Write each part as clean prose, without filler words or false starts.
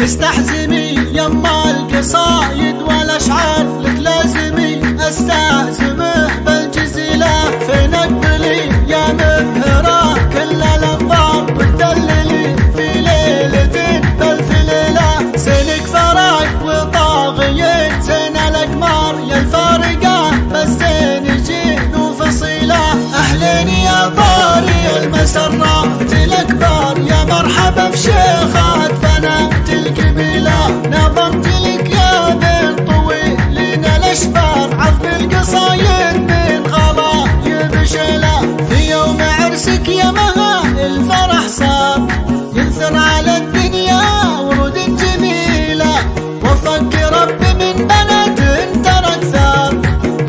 استحزمي يما القصايد والاشعار لك لازمي استهزمه بالجزيله في نقبلي يا مبهره كل الانظار وتدللي في ليله بالفليله سنك فراق وطاغيين زين الاقمار يا الفارقه بس زين جين وفصيله اهلين يا طاري المسرات الاكبر يا مرحبا بشيخات بنات القبيله نظمت لك يا بنت طويلين الاشبار عذب القصايد من غلايب شيله في يوم عرسك يا مها الفرح صار ينثر على الدنيا ورود جميله وفق رب من بنات ترك ثار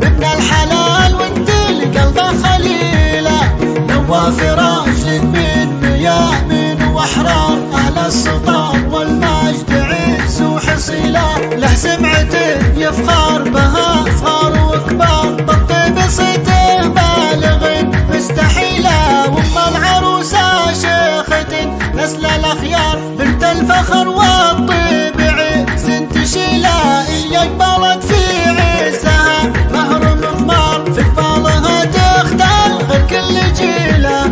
ابن الحلال وانت القلب خليله نوافر اجلد من ميامن واحرار اهل السلطان والمجد عز وحصيله له سمعته يفخر بها صغار وكبار بالطيب صيته بالغ مستحيله وام العروسه شيخه نسل الاخيار بنت الفخر والطيب عز تشيله اللي اقبلت في عزها مهر مضمار في قبالها تختل غير كل جيله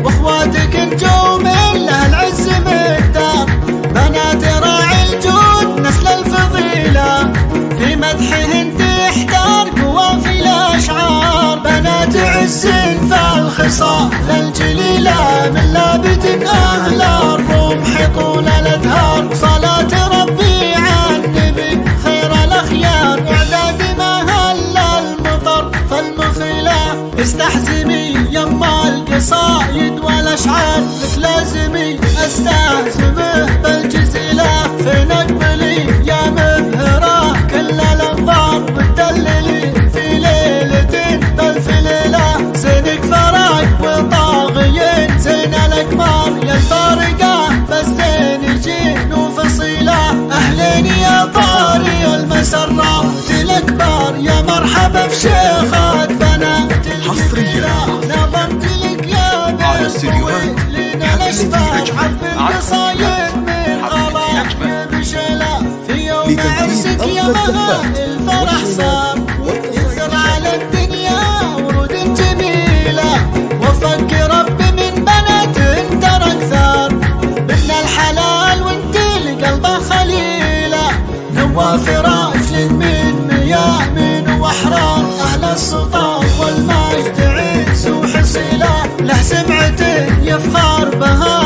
واخواتك نجوم له العز مقدار بنات راعي الجود نسل الفضيله في مدحهن تحتار قوافي الاشعار بنات عز فالخصال الجليله من لابد اهل الرمح طول الادهار صلاه ربي عن النبي خير الاخيار اعداد ما هل المطر فالمخيله استحزمي يما القصايد والاشعار لك لازمي استهزمه بالجزيله في نقبلي يا مبهره كل الانظار وتدللي في ليله بالفليله زينك فراق وطاغيين زين الاقمار يا الفارقه بس زين جين وفصيله اهلين يا طاري المسرات الاكبر يا مرحبا بشيخات بنات القبيله نظمت لك يا بنت طويلين الاشبار عذب القصايد من غلايب شيله في يوم عرسك يا مها الفرح صار ينزل على الدنيا ورود جميله وفق رب من بنات ترك ثار ابن الحلال وانت القلب خليله نوافر اجلد من ميامن واحرار اهل السلطان والمجد عز وحصيله له سمعته يفخر بها